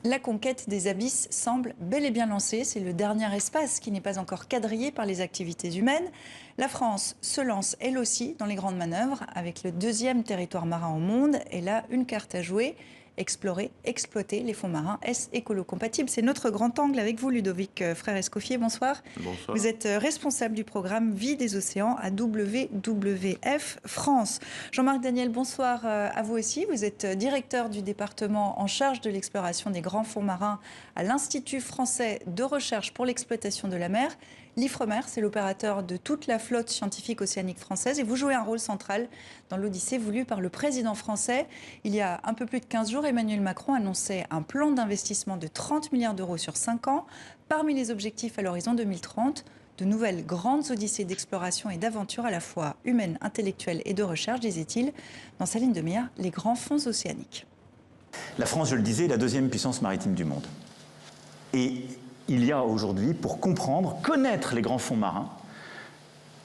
La conquête des abysses semble bel et bien lancée. C'est le dernier espace qui n'est pas encore quadrillé par les activités humaines. La France se lance elle aussi dans les grandes manœuvres avec le deuxième territoire marin au monde. Elle a une carte à jouer. Explorer, exploiter les fonds marins. Est-ce écolo-compatible? C'est notre grand angle avec vous, Ludovic Frère-Escoffier. Bonsoir. Bonsoir. Vous êtes responsable du programme Vie des océans à WWF France. Jean-Marc Daniel, bonsoir à vous aussi. Vous êtes directeur du département en charge de l'exploration des grands fonds marins à l'Institut français de recherche pour l'exploitation de la mer. L'Ifremer, c'est l'opérateur de toute la flotte scientifique océanique française et vous jouez un rôle central dans l'Odyssée voulue par le président français. Il y a un peu plus de 15 jours, Emmanuel Macron annonçait un plan d'investissement de 30 milliards d'euros sur 5 ans. Parmi les objectifs à l'horizon 2030, de nouvelles grandes odyssées d'exploration et d'aventure à la fois humaines, intellectuelles et de recherche, disait-il, dans sa ligne de mire, les grands fonds océaniques. La France, je le disais, est la deuxième puissance maritime du monde. Et il y a aujourd'hui, pour comprendre, connaître les grands fonds marins,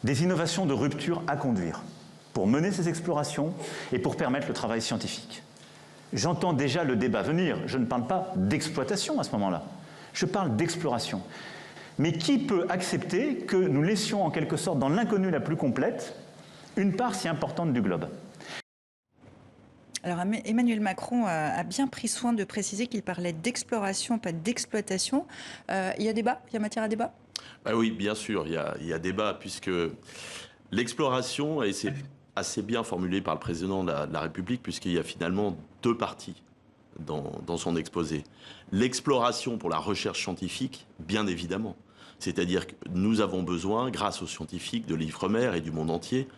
des innovations de rupture à conduire pour mener ces explorations et pour permettre le travail scientifique. J'entends déjà le débat venir. Je ne parle pas d'exploitation à ce moment-là. Je parle d'exploration. Mais qui peut accepter que nous laissions en quelque sorte dans l'inconnu la plus complète une part si importante du globe ? Alors Emmanuel Macron a bien pris soin de préciser qu'il parlait d'exploration, pas d'exploitation. Il y a débat, il y a matière à débat ? Oui, bien sûr, il y a débat, puisque l'exploration, et c'est assez bien formulé par le président de la République, puisqu'il y a finalement deux parties dans son exposé. L'exploration pour la recherche scientifique, bien évidemment. C'est-à-dire que nous avons besoin, grâce aux scientifiques de l'Ifremer et du monde entier,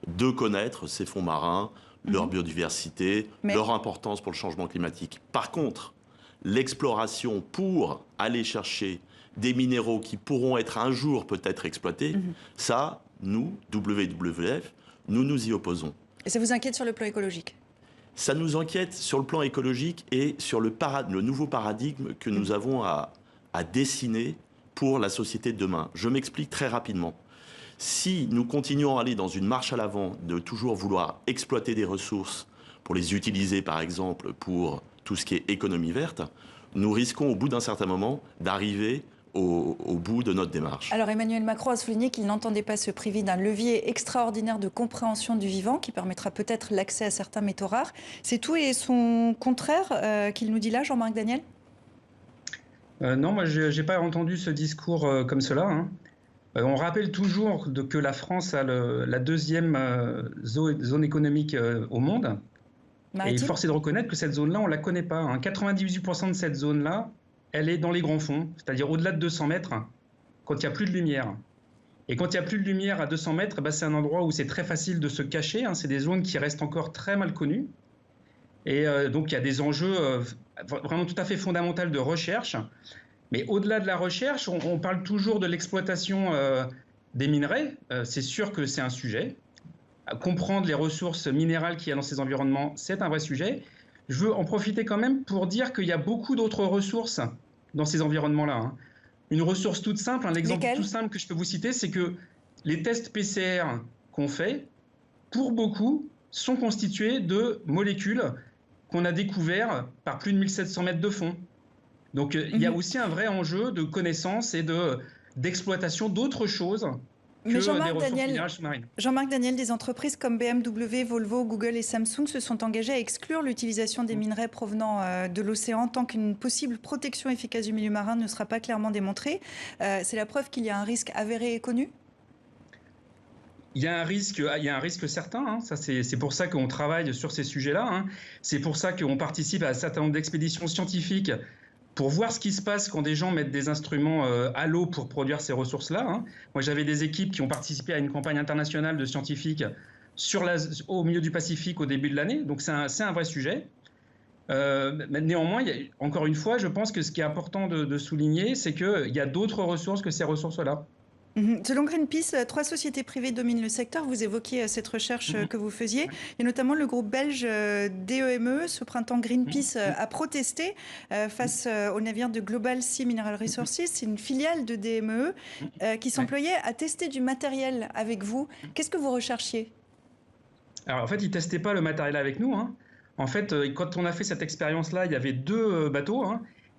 de connaître ces fonds marins, leur biodiversité, leur importance pour le changement climatique. Par contre, l'exploration pour aller chercher des minéraux qui pourront être un jour peut-être exploités, ça, nous, WWF, nous nous y opposons. Et ça vous inquiète sur le plan écologique ? Ça nous inquiète sur le plan écologique et sur le nouveau paradigme que nous avons à dessiner pour la société de demain. Je m'explique très rapidement. Si nous continuons à aller dans une marche à l'avant, de toujours vouloir exploiter des ressources pour les utiliser, par exemple, pour tout ce qui est économie verte, nous risquons, au bout d'un certain moment, d'arriver au bout de notre démarche. Alors Emmanuel Macron a souligné qu'il n'entendait pas se priver d'un levier extraordinaire de compréhension du vivant qui permettra peut-être l'accès à certains métaux rares. C'est tout et son contraire qu'il nous dit là, Jean-Marc Daniel ? Non, moi je n'ai pas entendu ce discours comme cela. On rappelle toujours que la France a la deuxième zone économique au monde. Et force est de reconnaître que cette zone-là, on ne la connaît pas. 98% de cette zone-là, elle est dans les grands fonds, c'est-à-dire au-delà de 200 mètres, quand il n'y a plus de lumière. Et quand il n'y a plus de lumière à 200 mètres, c'est un endroit où c'est très facile de se cacher. C'est des zones qui restent encore très mal connues. Et donc il y a des enjeux vraiment tout à fait fondamentaux de recherche. Mais au-delà de la recherche, on parle toujours de l'exploitation des minerais. C'est sûr que c'est un sujet. Comprendre les ressources minérales qu'il y a dans ces environnements, c'est un vrai sujet. Je veux en profiter quand même pour dire qu'il y a beaucoup d'autres ressources dans ces environnements-là. Une ressource toute simple, un exemple tout simple que je peux vous citer, c'est que les tests PCR qu'on fait, pour beaucoup, sont constitués de molécules qu'on a découvertes par plus de 1700 mètres de fond. Donc il y a aussi un vrai enjeu de connaissance et d'exploitation d'autres choses que des ressources minérales sous-marines. Jean-Marc Daniel, des entreprises comme BMW, Volvo, Google et Samsung se sont engagées à exclure l'utilisation des minerais provenant de l'océan tant qu'une possible protection efficace du milieu marin ne sera pas clairement démontrée. C'est la preuve qu'il y a un risque avéré et connu ? Il y a un risque certain. C'est pour ça qu'on travaille sur ces sujets-là. C'est pour ça qu'on participe à un certain nombre d'expéditions scientifiques pour voir ce qui se passe quand des gens mettent des instruments à l'eau pour produire ces ressources-là. Moi, j'avais des équipes qui ont participé à une campagne internationale de scientifiques au milieu du Pacifique au début de l'année. Donc, c'est un vrai sujet. Néanmoins, encore une fois, je pense que ce qui est important de souligner, c'est qu'il y a d'autres ressources que ces ressources-là. Selon Greenpeace, 3 sociétés privées dominent le secteur. Vous évoquiez cette recherche que vous faisiez. Il y a notamment le groupe belge DEME. Ce printemps, Greenpeace a protesté face au navire de Global Sea Mineral Resources. C'est une filiale de DME qui s'employait à tester du matériel avec vous. Qu'est-ce que vous recherchiez ? Alors en fait, ils ne testaient pas le matériel avec nous. En fait, quand on a fait cette expérience-là, il y avait 2 bateaux.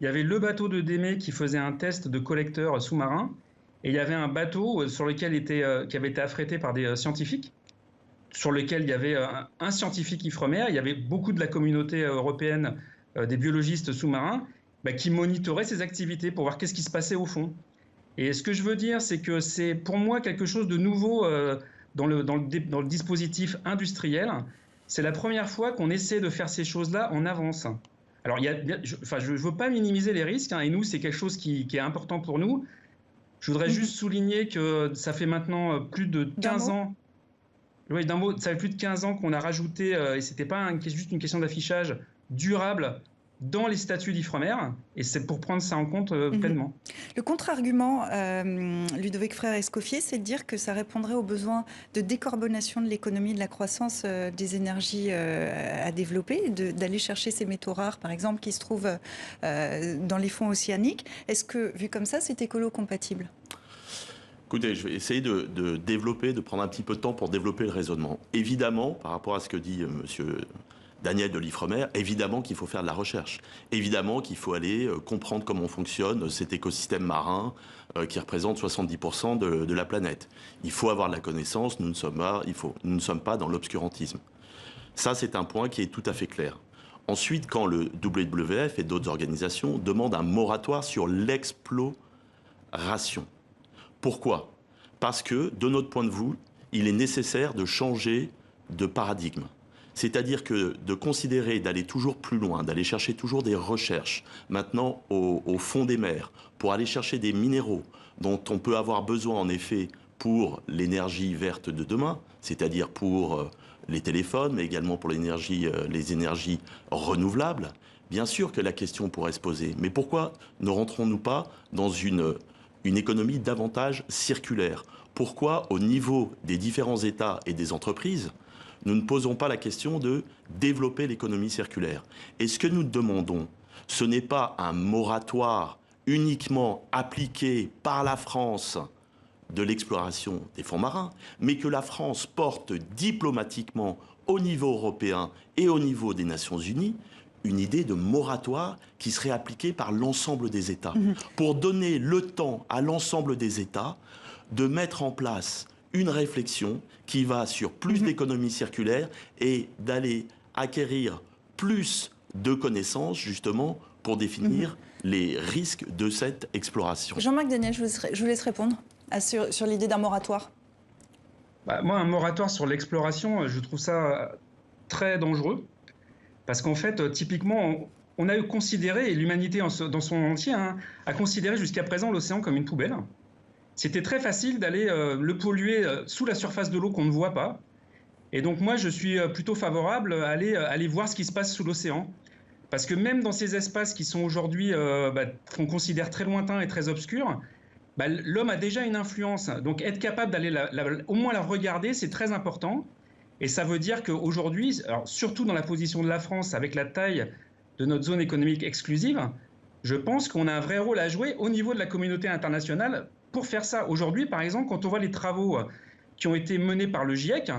il y avait le bateau de Démé qui faisait un test de collecteur sous-marin, et il y avait un bateau sur lequel qui avait été affrété par des scientifiques, sur lequel il y avait un scientifique Ifremer, il y avait beaucoup de la communauté européenne, des biologistes sous-marins, qui monitoraient ces activités pour voir qu'est-ce qui se passait au fond. Et ce que je veux dire, c'est que c'est pour moi quelque chose de nouveau dans le dispositif industriel. C'est la première fois qu'on essaie de faire ces choses-là en avance. Alors, je ne veux pas minimiser les risques, et nous, c'est quelque chose qui est important pour nous. Je voudrais juste souligner que ça fait maintenant plus de 15 ans. Oui, d'un mot, ça fait plus de 15 ans qu'on a rajouté, et ce n'était pas juste une question d'affichage, durable dans les statuts d'Ifremer, et c'est pour prendre ça en compte pleinement. Le contre-argument, Ludovic Frère-Escoffier, c'est de dire que ça répondrait aux besoins de décarbonation de l'économie, de la croissance des énergies à développer, d'aller chercher ces métaux rares, par exemple, qui se trouvent dans les fonds océaniques. Est-ce que, vu comme ça, c'est écolo-compatible ? Écoutez, je vais essayer de développer, de prendre un petit peu de temps pour développer le raisonnement. Évidemment, par rapport à ce que dit monsieur Daniel de l'Ifremer, évidemment qu'il faut faire de la recherche. Évidemment qu'il faut aller comprendre comment fonctionne cet écosystème marin qui représente 70% de la planète. Il faut avoir de la connaissance, nous ne sommes pas dans l'obscurantisme. Ça, c'est un point qui est tout à fait clair. Ensuite, quand le WWF et d'autres organisations demandent un moratoire sur l'exploration. Pourquoi ? Parce que, de notre point de vue, il est nécessaire de changer de paradigme. C'est-à-dire que de considérer d'aller toujours plus loin, d'aller chercher toujours des recherches, maintenant au fond des mers, pour aller chercher des minéraux dont on peut avoir besoin en effet pour l'énergie verte de demain, c'est-à-dire pour les téléphones, mais également pour les énergies renouvelables, bien sûr que la question pourrait se poser. Mais pourquoi ne rentrons-nous pas dans une économie davantage circulaire? Pourquoi, au niveau des différents États et des entreprises, nous ne posons pas la question de développer l'économie circulaire? Et ce que nous demandons, ce n'est pas un moratoire uniquement appliqué par la France de l'exploration des fonds marins, mais que la France porte diplomatiquement au niveau européen et au niveau des Nations Unies une idée de moratoire qui serait appliquée par l'ensemble des États, pour donner le temps à l'ensemble des États de mettre en place une réflexion qui va sur plus d'économie circulaire et d'aller acquérir plus de connaissances, justement, pour définir les risques de cette exploration. Jean-Marc Daniel, je vous laisse répondre sur l'idée d'un moratoire. Moi, un moratoire sur l'exploration, je trouve ça très dangereux. Parce qu'en fait, typiquement, on a considéré, et l'humanité dans son entier, a considéré jusqu'à présent l'océan comme une poubelle. C'était très facile d'aller le polluer sous la surface de l'eau qu'on ne voit pas. Et donc moi, je suis plutôt favorable à aller voir ce qui se passe sous l'océan. Parce que même dans ces espaces qui sont aujourd'hui, qu'on considère très lointains et très obscurs, l'homme a déjà une influence. Donc être capable d'aller au moins la regarder, c'est très important. Et ça veut dire qu'aujourd'hui, surtout dans la position de la France, avec la taille de notre zone économique exclusive, je pense qu'on a un vrai rôle à jouer au niveau de la communauté internationale pour faire ça. Aujourd'hui, par exemple, quand on voit les travaux qui ont été menés par le GIEC,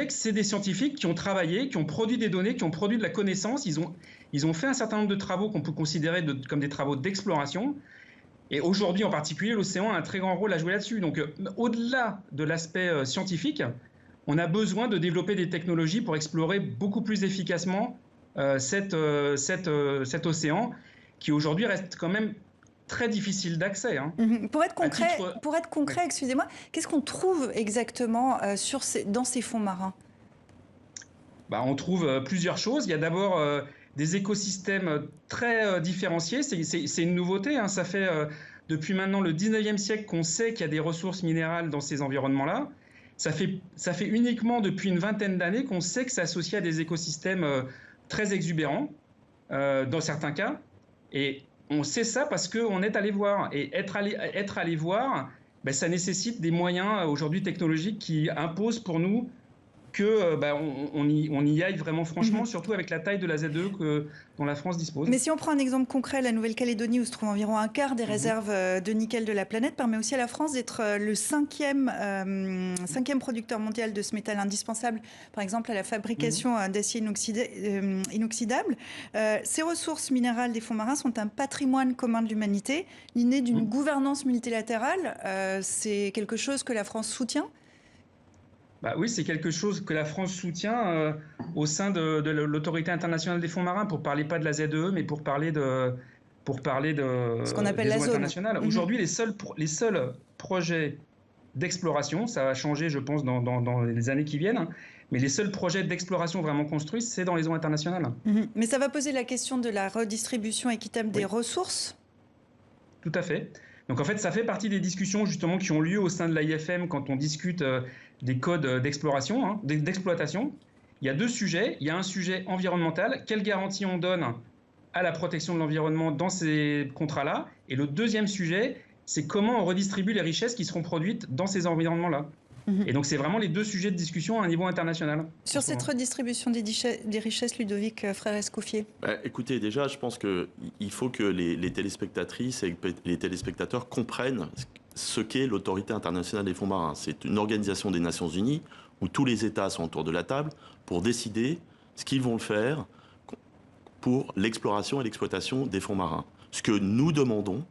c'est des scientifiques qui ont travaillé, qui ont produit des données, qui ont produit de la connaissance. Ils ont fait un certain nombre de travaux qu'on peut considérer comme des travaux d'exploration. Et aujourd'hui, en particulier, l'océan a un très grand rôle à jouer là-dessus. Donc, au-delà de l'aspect scientifique, on a besoin de développer des technologies pour explorer beaucoup plus efficacement cet océan qui aujourd'hui reste quand même très difficile d'accès. Pour être concret, excusez-moi, qu'est-ce qu'on trouve exactement dans ces fonds marins ? On trouve plusieurs choses. Il y a d'abord des écosystèmes très différenciés. C'est une nouveauté. Ça fait depuis maintenant le 19e siècle qu'on sait qu'il y a des ressources minérales dans ces environnements-là. Ça fait uniquement depuis une vingtaine d'années qu'on sait que c'est associé à des écosystèmes très exubérants, dans certains cas. Et on sait ça parce qu'on est allé voir. Et être allé voir, ça nécessite des moyens aujourd'hui technologiques qui imposent pour nous on y aille vraiment franchement, surtout avec la taille de la ZE dont la France dispose. Mais si on prend un exemple concret, la Nouvelle-Calédonie, où se trouve environ un quart des réserves de nickel de la planète, permet aussi à la France d'être le cinquième producteur mondial de ce métal indispensable, par exemple à la fabrication d'acier inoxydable. Ces ressources minérales des fonds marins sont un patrimoine commun de l'humanité, né d'une gouvernance multilatérale. C'est quelque chose que la France soutient ? Oui, c'est quelque chose que la France soutient au sein de l'autorité internationale des fonds marins, pour parler pas de la ZEE, mais pour parler de ce qu'on appelle des la eaux zone internationales. Aujourd'hui, les seuls projets d'exploration, ça va changer, je pense, dans les années qui viennent, mais les seuls projets d'exploration vraiment construits, c'est dans les eaux internationales. Mais ça va poser la question de la redistribution équitable des ressources ? Tout à fait. Donc en fait, ça fait partie des discussions justement qui ont lieu au sein de l'AIFM quand on discute des codes d'exploration, d'exploitation. Il y a deux sujets. Il y a un sujet environnemental. Quelle garantie on donne à la protection de l'environnement dans ces contrats-là? Et le deuxième sujet, c'est comment on redistribue les richesses qui seront produites dans ces environnements-là. Et donc c'est vraiment les deux sujets de discussion à un niveau international. Sur cette redistribution des richesses, Ludovic Frère-Escoffier. Écoutez, déjà, je pense qu'il faut que les téléspectatrices et les téléspectateurs comprennent ce qu'est l'Autorité internationale des fonds marins. C'est une organisation des Nations Unies où tous les États sont autour de la table pour décider ce qu'ils vont faire pour l'exploration et l'exploitation des fonds marins. Ce que nous demandons,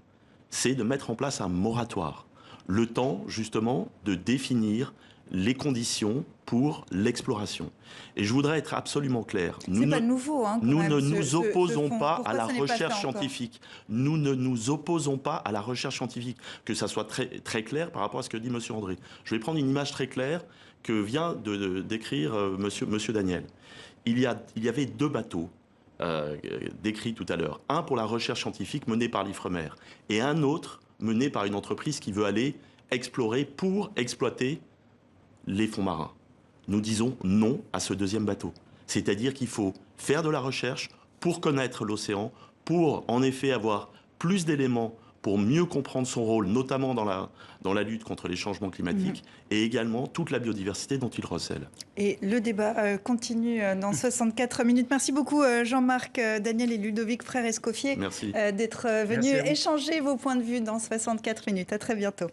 c'est de mettre en place un moratoire. Le temps, justement, de définir les conditions pour l'exploration. Et je voudrais être absolument clair. C'est pas nouveau, nous ne nous opposons pas à la recherche scientifique. Nous ne nous opposons pas à la recherche scientifique. Que ça soit très, très clair par rapport à ce que dit M. André. Je vais prendre une image très claire que vient de décrire monsieur Daniel. Il y avait deux bateaux décrits tout à l'heure. Un pour la recherche scientifique menée par l'Ifremer et un autre menée par une entreprise qui veut aller explorer pour exploiter les fonds marins. Nous disons non à ce deuxième bateau. C'est-à-dire qu'il faut faire de la recherche pour connaître l'océan, pour en effet avoir plus d'éléments pour mieux comprendre son rôle, notamment dans la lutte contre les changements climatiques, et également toute la biodiversité dont il recèle. Et le débat continue dans 64 minutes. Merci beaucoup Jean-Marc, Daniel et Ludovic Frère-Escoffier d'être venus échanger vos points de vue dans 64 minutes. À très bientôt.